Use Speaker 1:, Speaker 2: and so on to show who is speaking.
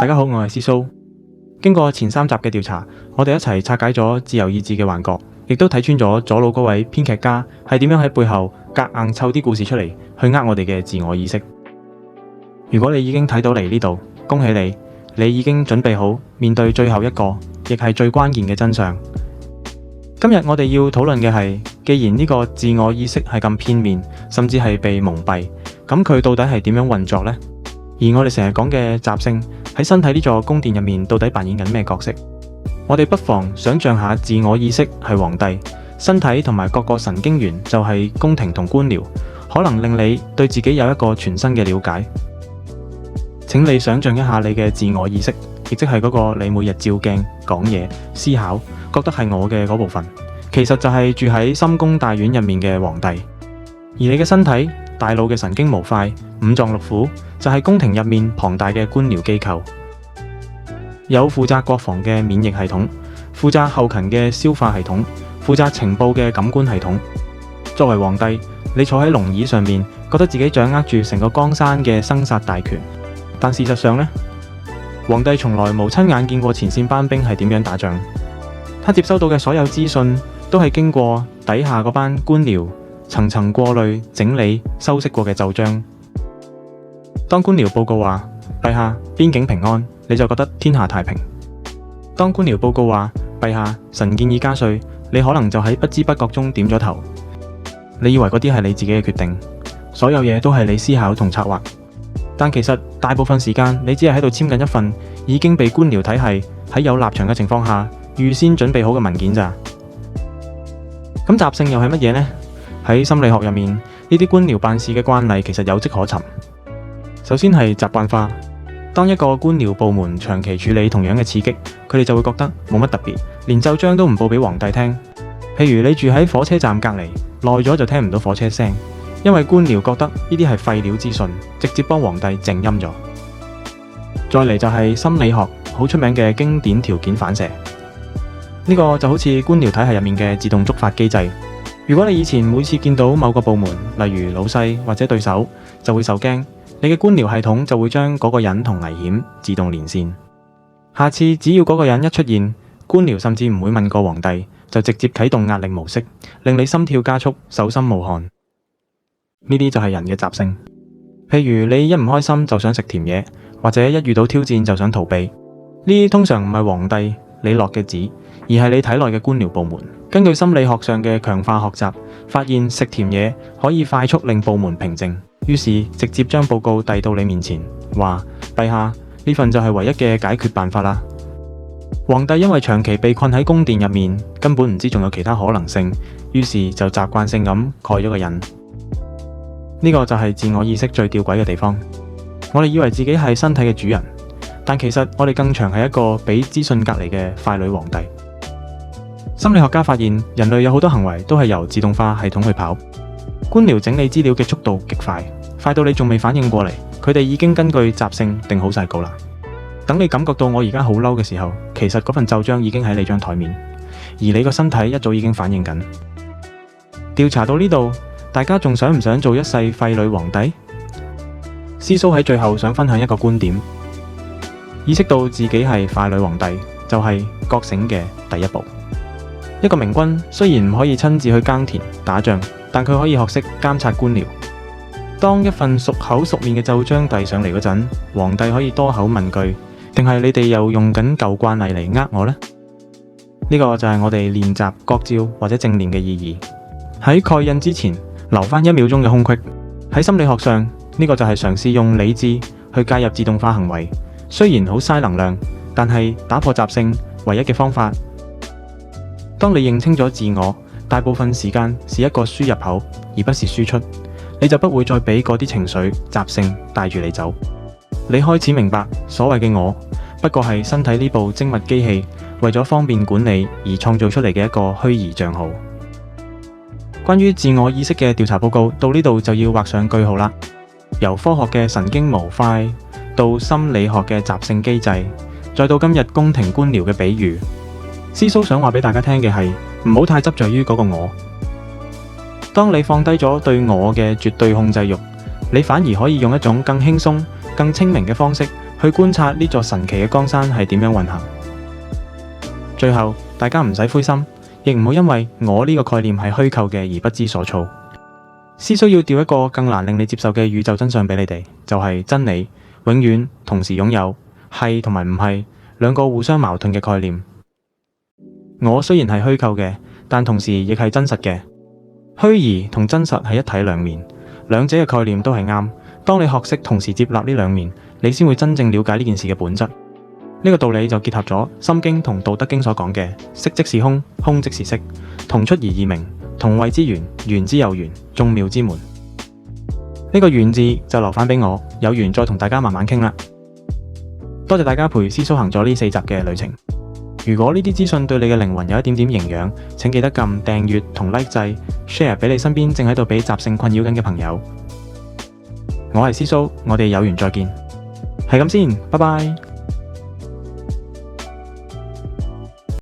Speaker 1: 大家好，我係思蘇。經過前3集嘅調查，我哋一齊拆解咗自由意志嘅幻覺，亦都睇穿咗左腦嗰位編劇家係點樣喺背後夾硬湊啲故事出嚟，去呃我哋嘅自我意識。如果你已經睇到嚟呢度，恭喜你，你已經準備好面對最後一個，亦係最關鍵嘅真相。今日我哋要討論嘅係，既然呢個自我意識係咁片面，甚至係被蒙蔽，咁佢到底係點樣運作呢？而我哋成日講嘅習性喺身體呢座宮殿入面，到底扮演緊咩角色？我哋不妨想象下，自我意識係皇帝，身體同埋各個神經元就係宮廷同官僚，可能令你對自己有一個全新嘅了解。請你想象一下你嘅自我意識，亦即係嗰個你每日照鏡、講嘢、思考，覺得係我嘅嗰部分，其實就係住喺深宮大院入面嘅皇帝。而你嘅身體、大腦嘅神經模塊、五臟六腑，就係宮廷入面龐大嘅官僚機構，有負責國防嘅免疫系統，負責後勤嘅消化系統，負責情報嘅感官系統。作為皇帝，你坐喺龍椅上面，覺得自己掌握住成個江山嘅生殺大權，但事實上呢，皇帝從來無親眼見過前線班兵係點樣打仗，他接收到嘅所有資訊都係經過底下嗰班官僚層層過濾、整理、修飾過嘅奏章。當官僚報告話陛下邊境平安，你就覺得天下太平；當官僚報告話陛下臣建議加稅，你可能就喺不知不覺中點咗頭。你以為嗰啲係你自己嘅決定，所有嘢都係你思考同策劃，但其實大部分時間你只係喺度簽緊一份已經被官僚體系喺有立場嘅情況下預先準備好嘅文件咋。咁習性又係乜嘢呢？喺心理學入面，呢啲官僚辦事嘅慣例其實有跡可尋。首先係習慣化，當一個官僚部門長期處理同樣嘅刺激，佢哋就會覺得冇乜特別，連奏章都唔報俾皇帝聽。譬如你住喺火車站隔離，耐咗就聽唔到火車聲，因為官僚覺得呢啲係廢料資訊，直接幫皇帝靜音咗。再嚟就係心理學好出名嘅經典條件反射，呢個就好似官僚體系入面嘅自動觸發機制。如果你以前每次見到某個部門，例如老細或者對手，就會受驚，你嘅官僚系統就會將嗰個人同危險自動連線。下次只要嗰個人一出現，官僚甚至唔會問過皇帝，就直接啟動壓力模式，令你心跳加速、手心冒汗。呢啲就係人嘅習性。譬如你一唔開心就想食甜嘢，或者一遇到挑戰就想逃避。呢啲通常唔係皇帝你落嘅旨，而係你體內嘅官僚部門。根據心理學上嘅強化學習，發現食甜嘢可以快速令部門平靜，於是直接將報告遞到你面前，話陛下呢份就係唯一嘅解決辦法啦。皇帝因為長期被困喺宮殿入面，根本唔知仲有其他可能性，於是就習慣性咁蓋咗個印。呢個就係自我意識最吊詭嘅地方。我哋以為自己係身體嘅主人，但其實我哋更長係一個俾資訊隔離嘅傀儡皇帝。心理學家發現，人類有好多行為都係由自動化系統去跑。官僚整理資料嘅速度極快，快到你仲未反應過嚟，佢哋已經根據習性定好晒稿啦。等你感覺到我而家好嬲嘅時候，其實嗰份奏章已經喺你張台面，而你個身體一早已經反應緊。調查到呢度，大家仲想唔想做一世傀儡皇帝？思蘇喺最後想分享一個觀點：意識到自己係傀儡皇帝，就係覺醒嘅第一步。一個明君雖然唔可以親自去耕田打仗，但佢可以學識監察官僚。當一份熟口熟面嘅奏章遞上嚟嗰陣，皇帝可以多口問句，定係你哋又用緊舊慣例嚟呃我呢？呢個就係我哋練習覺照或者正念嘅意義。喺蓋印之前留翻1秒鐘嘅空隙。喺心理學上，呢個就係嘗試用理智去介入自動化行為。雖然好嘥能量，但係打破習性唯一嘅方法。當你認清咗自我，大部分時間是一個輸入口，而不是輸出，你就不會再俾嗰啲情緒習性帶住你走。你開始明白，所謂嘅我，不過係身體呢部精密機器為咗方便管理而創造出嚟嘅一個虛擬賬號。關於自我意識嘅調查報告到呢度就要畫上句號啦。由科學嘅神經模塊到心理學嘅習性機制，再到今日宮廷官僚嘅比喻，思蘇想話俾大家聽嘅係，唔好太執着於嗰個我。當你放低咗對我嘅絕對控制欲，你反而可以用一種更輕鬆、更清明嘅方式去觀察呢座神奇嘅江山係點樣運行。最後，大家唔使灰心，亦唔好因為我呢個概念係虛構嘅而不知所措。師叔要調一個更難令你接受嘅宇宙真相俾你哋，就係真理永遠同時擁有係同埋唔係兩個互相矛盾嘅概念。我雖然係虛構嘅，但同時亦係真實嘅。虛擬同真實係一體兩面，兩者嘅概念都係啱。當你學識同時接納呢兩面，你先會真正了解呢件事嘅本質。呢個道理就結合咗《心經》同《道德經》所講嘅色即是空，空即是色，同出而異名，同謂之源，源之有源，眾妙之門。呢個源字就留返俾我，有緣再同大家慢慢傾啦。多謝大家陪師叔行咗呢4集嘅旅程。如果呢啲資訊對你嘅靈魂有一點點營養，請記得撳訂閱同 like 掣 ，share 俾你身邊正喺度俾雜性困擾緊嘅朋友。我係師叔，我哋有緣再見，係咁先，拜拜。